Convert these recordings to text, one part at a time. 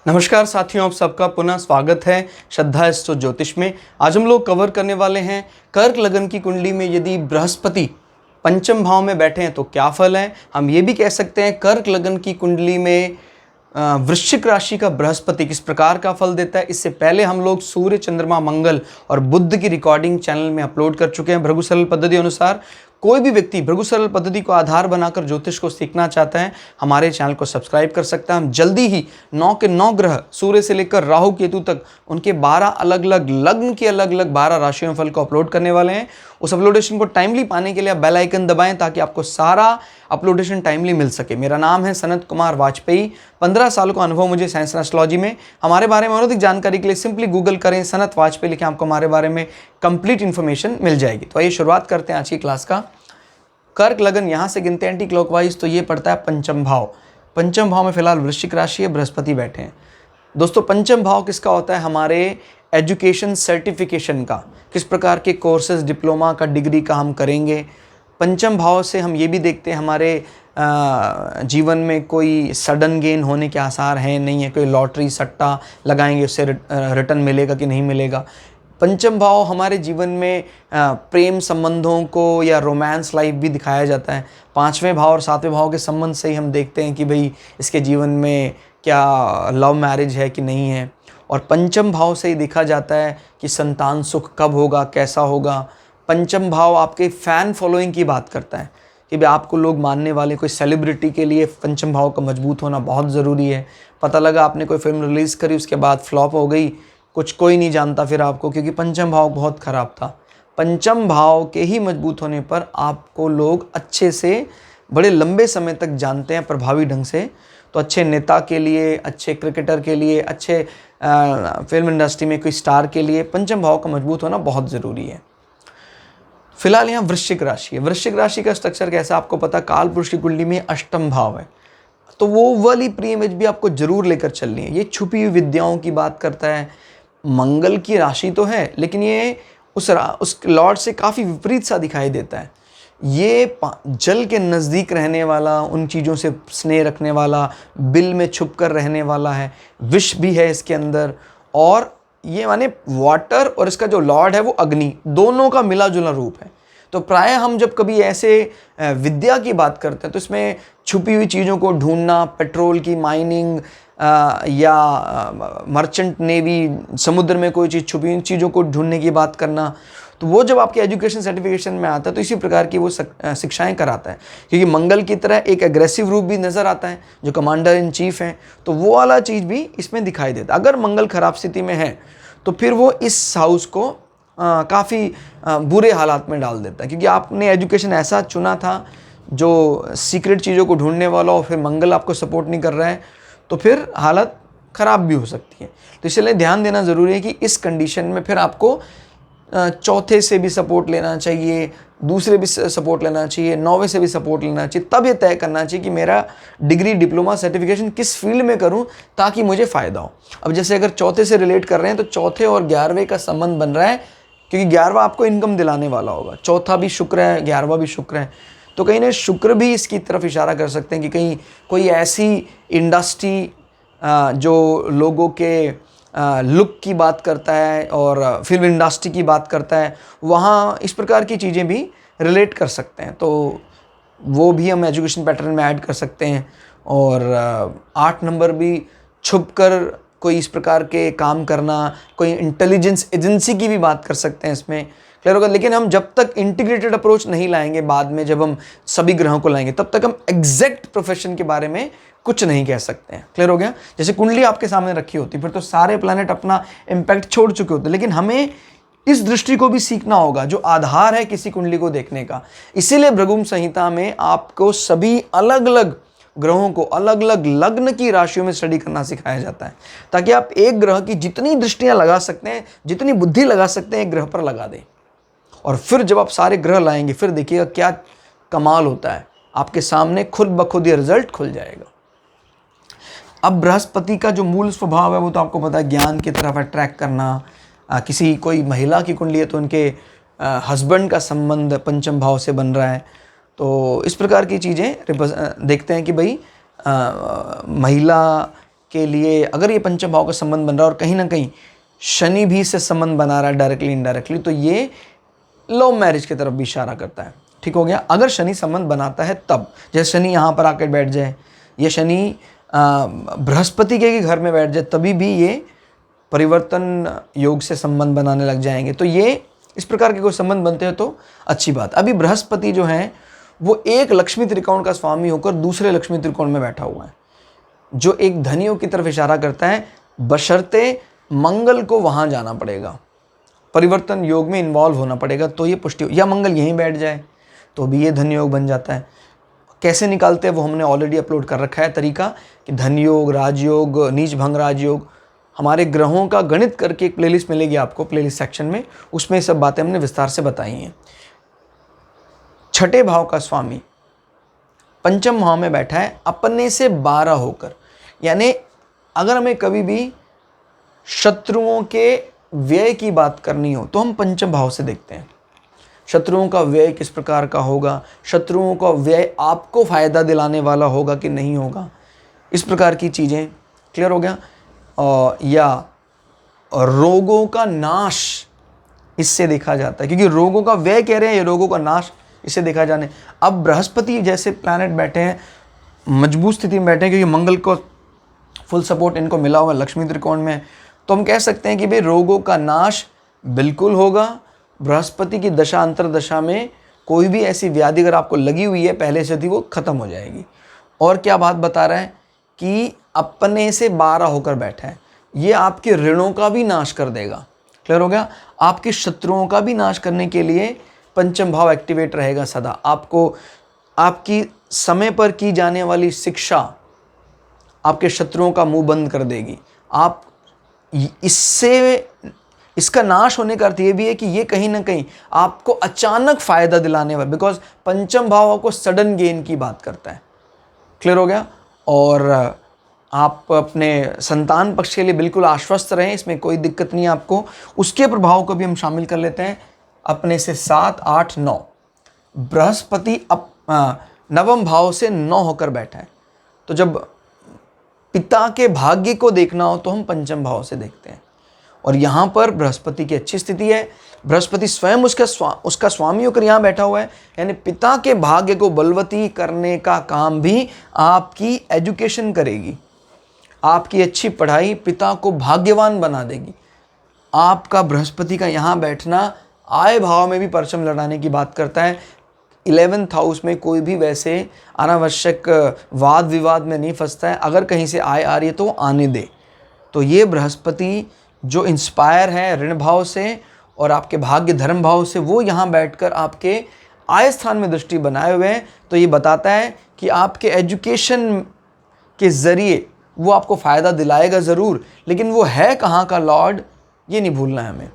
नमस्कार साथियों, आप सबका पुनः स्वागत है श्रद्धास्तु ज्योतिष में। आज हम लोग कवर करने वाले हैं कर्क लगन की कुंडली में यदि बृहस्पति पंचम भाव में बैठे हैं तो क्या फल है। हम ये भी कह सकते हैं कर्क लगन की कुंडली में वृश्चिक राशि का बृहस्पति किस प्रकार का फल देता है। इससे पहले हम लोग सूर्य, चंद्रमा, मंगल और बुध की रिकॉर्डिंग चैनल में अपलोड कर चुके हैं भृगु सरल पद्धति अनुसार। कोई भी व्यक्ति भृगु सरल पद्धति को आधार बनाकर ज्योतिष को सीखना चाहता है, हमारे चैनल को सब्सक्राइब कर सकता है। हम जल्दी ही 9 के 9 ग्रह, सूर्य से लेकर राहु केतु तक, उनके 12 अलग अलग लग्न के अलग अलग 12 राशियों फल को अपलोड करने वाले हैं। उस अपलोडेशन को टाइमली पाने के लिए आप बेल आइकन दबाएं ताकि आपको सारा अपलोडेशन टाइमली मिल सके। मेरा नाम है सनत कुमार वाजपेयी। 15 साल का अनुभव मुझे साइंस एंड एस्ट्रोलॉजी में। हमारे बारे में और अधिक जानकारी के लिए सिंपली गूगल करें सनत वाजपेयी, लिखें, आपको हमारे बारे में कंप्लीट इन्फॉर्मेशन मिल जाएगी। तो आइए शुरुआत करते हैं आज की क्लास का। कर्क लगन यहाँ से गिनते हैं एंटी क्लॉकवाइज, तो ये पड़ता है पंचम भाव। पंचम भाव में फिलहाल वृश्चिक राशि है, बृहस्पति बैठे हैं। दोस्तों, पंचम भाव किसका होता है? हमारे एजुकेशन सर्टिफिकेशन का, किस प्रकार के कोर्सेज, डिप्लोमा का, डिग्री का हम करेंगे। पंचम भाव से हम ये भी देखते हैं हमारे जीवन में कोई सडन गेन होने के आसार हैं नहीं है, कोई लॉटरी सट्टा लगाएंगे उससे रिटर्न मिलेगा कि नहीं मिलेगा। पंचम भाव हमारे जीवन में प्रेम संबंधों को या रोमांस लाइफ भी दिखाया जाता है। 5वें भाव और 7वें भाव के संबंध से ही हम देखते हैं कि भाई इसके जीवन में क्या लव मैरिज है कि नहीं है। और पंचम भाव से ही देखा जाता है कि संतान सुख कब होगा, कैसा होगा। पंचम भाव आपके फ़ैन फॉलोइंग की बात करता है कि भाई आपको लोग मानने वाले, कोई सेलिब्रिटी के लिए पंचम भाव का मजबूत होना बहुत ज़रूरी है। पता लगा आपने कोई फिल्म रिलीज़ करी, उसके बाद फ्लॉप हो गई, कुछ कोई नहीं जानता फिर आपको, क्योंकि पंचम भाव बहुत ख़राब था। पंचम भाव के ही मजबूत होने पर आपको लोग अच्छे से बड़े लंबे समय तक जानते हैं प्रभावी ढंग से। तो अच्छे नेता के लिए, अच्छे क्रिकेटर के लिए, अच्छे फिल्म इंडस्ट्री में कोई स्टार के लिए पंचम भाव का मजबूत होना बहुत ज़रूरी है। फिलहाल यहाँ वृश्चिक राशि है। वृश्चिक राशि का स्ट्रक्चर कैसा आपको पता? काल पुरुष की कुंडली में अष्टम भाव है, तो वो वाली प्री इमेज भी आपको जरूर लेकर चलनी है। ये छुपी हुई विद्याओं की बात करता है। मंगल की राशि तो है, लेकिन ये उस लॉर्ड से काफ़ी विपरीत सा दिखाई देता है। ये जल के नज़दीक रहने वाला, उन चीज़ों से स्नेह रखने वाला, बिल में छुप कर रहने वाला है, विष भी है इसके अंदर। और ये माने वाटर और इसका जो लॉर्ड है वो अग्नि, दोनों का मिला जुला रूप है। तो प्रायः हम जब कभी ऐसे विद्या की बात करते हैं तो इसमें छुपी हुई चीज़ों को ढूंढना, पेट्रोल की माइनिंग या मर्चेंट नेवी, समुद्र में कोई चीज़ छुपी हुई चीज़ों को ढूंढने की बात करना, तो वो जब आपके एजुकेशन सर्टिफिकेशन में आता है तो इसी प्रकार की वो शिक्षाएं कराता है। क्योंकि मंगल की तरह एक एग्रेसिव रूप भी नज़र आता है जो कमांडर इन चीफ हैं, तो वो वाला चीज़ भी इसमें दिखाई देता है। अगर मंगल खराब स्थिति में है तो फिर वो इस हाउस को काफ़ी बुरे हालात में डाल देता है, क्योंकि आपने एजुकेशन ऐसा चुना था जो सीक्रेट चीज़ों को ढूंढने वाला, और फिर मंगल आपको सपोर्ट नहीं कर रहा है तो फिर हालत ख़राब भी हो सकती है। तो इसलिए ध्यान देना ज़रूरी है कि इस कंडीशन में फिर आपको चौथे से भी सपोर्ट लेना चाहिए, दूसरे भी सपोर्ट लेना चाहिए, 9वें से भी सपोर्ट लेना चाहिए। तब ये तय करना चाहिए कि मेरा डिग्री, डिप्लोमा, सर्टिफिकेशन किस फील्ड में करूं ताकि मुझे फ़ायदा हो। अब जैसे अगर चौथे से रिलेट कर रहे हैं तो चौथे और 11वें का संबंध बन रहा है, क्योंकि 11वां आपको इनकम दिलाने वाला होगा। चौथा भी शुक्र है, 11वां भी शुक्र है, तो कहीं ना शुक्र भी इसकी तरफ इशारा कर सकते हैं कि कहीं कोई ऐसी इंडस्ट्री जो लोगों के लुक की बात करता है और फिल्म इंडस्ट्री की बात करता है, वहाँ इस प्रकार की चीज़ें भी रिलेट कर सकते हैं। तो वो भी हम एजुकेशन पैटर्न में ऐड कर सकते हैं। और 8 नंबर भी छुप कर कोई इस प्रकार के काम करना, कोई इंटेलिजेंस एजेंसी की भी बात कर सकते हैं इसमें। क्लियर होगा। लेकिन हम जब तक इंटीग्रेटेड अप्रोच नहीं लाएंगे, बाद में जब हम सभी ग्रहों को लाएंगे, तब तक हम एग्जैक्ट प्रोफेशन के बारे में कुछ नहीं कह सकते हैं। क्लियर हो गया। जैसे कुंडली आपके सामने रखी होती फिर तो सारे प्लैनेट अपना इम्पैक्ट छोड़ चुके होते, लेकिन हमें इस दृष्टि को भी सीखना होगा जो आधार है किसी कुंडली को देखने का। इसीलिए भृगु संहिता में आपको सभी अलग अलग ग्रहों को अलग अलग लग्न की राशियों में स्टडी करना सिखाया जाता है, ताकि आप एक ग्रह की जितनी दृष्टियां लगा सकते हैं, जितनी बुद्धि लगा सकते हैं, एक ग्रह पर लगा दें। और फिर जब आप सारे ग्रह लाएंगे फिर देखिएगा क्या कमाल होता है, आपके सामने खुद ब खुद ये रिजल्ट खुल जाएगा। अब बृहस्पति का जो मूल स्वभाव है वो तो आपको पता है, ज्ञान की तरफ अट्रैक्ट करना। किसी कोई महिला की कुंडली है तो उनके हस्बैंड का संबंध पंचम भाव से बन रहा है, तो इस प्रकार की चीज़ें देखते हैं कि भाई महिला के लिए अगर ये पंचम भाव का संबंध बन रहा है और कहीं ना कहीं शनि भी से संबंध बना रहा है डायरेक्टली इनडायरेक्टली, तो ये लव मैरिज की तरफ भी इशारा करता है। ठीक हो गया। अगर शनि संबंध बनाता है तब, जैसे शनि यहाँ पर आकर बैठ जाए या शनि बृहस्पति के घर में बैठ जाए, तभी भी ये परिवर्तन योग से संबंध बनाने लग जाएंगे। तो ये इस प्रकार के कोई संबंध बनते हैं तो अच्छी बात। अभी बृहस्पति जो है वो एक लक्ष्मी त्रिकोण का स्वामी होकर दूसरे लक्ष्मी त्रिकोण में बैठा हुआ है, जो एक धनियों की तरफ इशारा करता है, बशर्ते मंगल को वहां जाना पड़ेगा, परिवर्तन योग में इन्वॉल्व होना पड़ेगा, तो ये पुष्टि, या मंगल यहीं बैठ जाए तो भी ये धन योग बन जाता है। कैसे निकालते हैं वो हमने ऑलरेडी अपलोड कर रखा है तरीका, कि धन योग, राजयोग, नीच भंग राजयोग, हमारे ग्रहों का गणित करके एक प्लेलिस्ट मिलेगी आपको प्लेलिस्ट सेक्शन में, उसमें सब बातें हमने विस्तार से बताई हैं। छठे भाव का स्वामी पंचम भाव में बैठा है अपने से 12 होकर, यानी अगर हमें कभी भी शत्रुओं के व्यय की बात करनी हो तो हम पंचम भाव से देखते हैं। शत्रुओं का व्यय किस प्रकार का होगा, शत्रुओं का व्यय आपको फायदा दिलाने वाला होगा कि नहीं होगा, इस प्रकार की चीज़ें क्लियर हो गया। या रोगों का नाश इससे देखा जाता है, क्योंकि रोगों का व्यय कह रहे हैं, ये रोगों का नाश इससे देखा जाने। अब बृहस्पति जैसे प्लैनेट बैठे हैं, मजबूत स्थिति में बैठे हैं, क्योंकि मंगल को फुल सपोर्ट इनको मिला हुआ लक्ष्मी त्रिकोण में, तो हम कह सकते हैं कि भाई रोगों का नाश बिल्कुल होगा। बृहस्पति की दशा अंतरदशा में कोई भी ऐसी व्याधि अगर आपको लगी हुई है पहले से थी, वो खत्म हो जाएगी। और क्या बात बता रहा है कि अपने से 12 होकर बैठा है, ये आपके ऋणों का भी नाश कर देगा। क्लियर हो गया। आपके शत्रुओं का भी नाश करने के लिए पंचम भाव एक्टिवेट रहेगा सदा। आपको आपकी समय पर की जाने वाली शिक्षा आपके शत्रुओं का मुंह बंद कर देगी। आप इससे, इसका नाश होने का अर्थ ये भी है कि ये कहीं ना कहीं आपको अचानक फायदा दिलाने वाला, बिकॉज पंचम भाव आपको सडन गेन की बात करता है। क्लियर हो गया। और आप अपने संतान पक्ष के लिए बिल्कुल आश्वस्त रहें, इसमें कोई दिक्कत नहीं है आपको। उसके प्रभाव को भी हम शामिल कर लेते हैं। अपने से 7, 8, 9 बृहस्पति नवम भाव से 9 होकर बैठा है, तो जब पिता के भाग्य को देखना हो तो हम पंचम भाव से देखते हैं। और यहाँ पर बृहस्पति की अच्छी स्थिति है, बृहस्पति स्वयं उसका स्वामी होकर यहाँ बैठा हुआ है, यानी पिता के भाग्य को बलवती करने का काम भी आपकी एजुकेशन करेगी। आपकी अच्छी पढ़ाई पिता को भाग्यवान बना देगी। आपका बृहस्पति का यहाँ बैठना आय भाव में भी परचम लड़ाने की बात करता है। 11th हाउस में कोई भी वैसे अनावश्यक वाद विवाद में नहीं फंसता है। अगर कहीं से आय आ रही है तो आने दे। तो ये बृहस्पति जो इंस्पायर है ऋण भाव से और आपके भाग्य धर्म भाव से, वो यहाँ बैठकर आपके आय स्थान में दृष्टि बनाए हुए हैं। तो ये बताता है कि आपके एजुकेशन के ज़रिए वो आपको फ़ायदा दिलाएगा ज़रूर, लेकिन वो है कहाँ का लॉर्ड ये नहीं भूलना है हमें।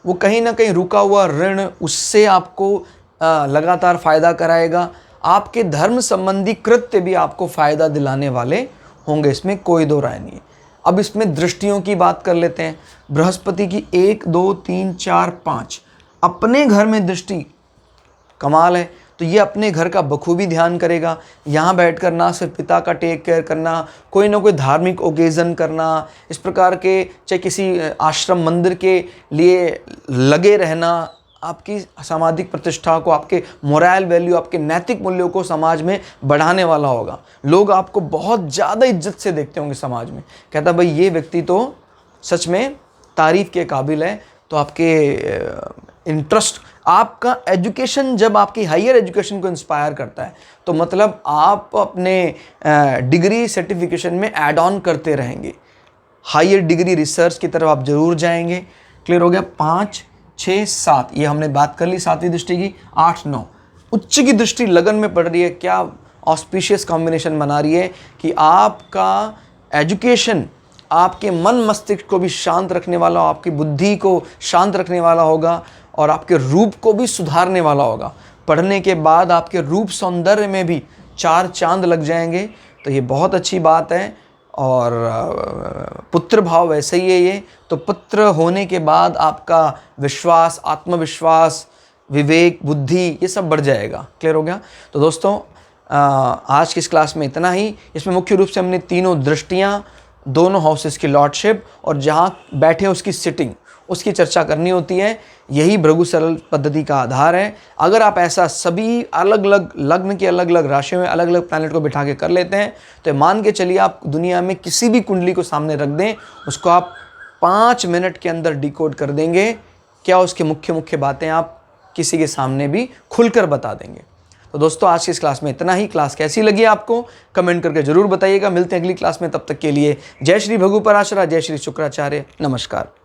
वो कहीं ना कहीं रुका हुआ ऋण, उससे आपको लगातार फ़ायदा कराएगा। आपके धर्म संबंधी कृत्य भी आपको फ़ायदा दिलाने वाले होंगे, इसमें कोई दो राय नहीं है। अब इसमें दृष्टियों की बात कर लेते हैं। बृहस्पति की 1, 2, 3, 4, 5 अपने घर में दृष्टि कमाल है। तो ये अपने घर का बखूबी ध्यान करेगा। यहाँ बैठकर ना सिर्फ पिता का टेक केयर करना, कोई ना कोई धार्मिक ओकेज़न करना, इस प्रकार के चाहे किसी आश्रम मंदिर के लिए लगे रहना, आपकी सामाजिक प्रतिष्ठा को, आपके मोरल वैल्यू, आपके नैतिक मूल्यों को समाज में बढ़ाने वाला होगा। लोग आपको बहुत ज़्यादा इज्जत से देखते होंगे समाज में, कहता भाई ये व्यक्ति तो सच में तारीफ़ के काबिल है। तो आपके इंटरेस्ट, आपका एजुकेशन जब आपकी हायर एजुकेशन को इंस्पायर करता है तो मतलब आप अपने डिग्री सर्टिफिकेशन में ऐड ऑन करते रहेंगे। हायर डिग्री रिसर्च की तरफ आप जरूर जाएंगे। क्लियर हो गया। 5, 6, 7 ये हमने बात कर ली 7वीं दृष्टि की। 8, 9 उच्च की दृष्टि लगन में पड़ रही है। क्या ऑस्पिशियस कॉम्बिनेशन बना रही है कि आपका एजुकेशन आपके मन मस्तिष्क को भी शांत रखने वाला, आपकी बुद्धि को शांत रखने वाला होगा और आपके रूप को भी सुधारने वाला होगा। पढ़ने के बाद आपके रूप सौंदर्य में भी 4 चांद लग जाएंगे। तो ये बहुत अच्छी बात है। और पुत्र भाव वैसे ही है ये। तो पुत्र होने के बाद आपका विश्वास, आत्मविश्वास, विवेक, बुद्धि ये सब बढ़ जाएगा। क्लियर हो गया। तो दोस्तों आज की इस क्लास में इतना ही। इसमें मुख्य रूप से हमने तीनों दृष्टियाँ दोनों हाउसेस की लॉर्डशिप और जहाँ बैठे उसकी सिटिंग, उसकी चर्चा करनी होती है। यही भृगु सरल पद्धति का आधार है। अगर आप ऐसा सभी अलग अलग लग्न की अलग अलग राशियों में अलग अलग प्लैनेट को बिठा के कर लेते हैं तो मान के चलिए आप दुनिया में किसी भी कुंडली को सामने रख दें, उसको आप 5 मिनट के अंदर डिकोड कर देंगे। क्या उसके मुख्य मुख्य बातें आप किसी के सामने भी खुलकर बता देंगे। तो दोस्तों आज की इस क्लास में इतना ही। क्लास कैसी लगी आपको कमेंट करके जरूर बताइएगा। मिलते हैं अगली क्लास में, तब तक के लिए जय श्री भृगु पराशरा, जय श्री शुक्राचार्य, नमस्कार।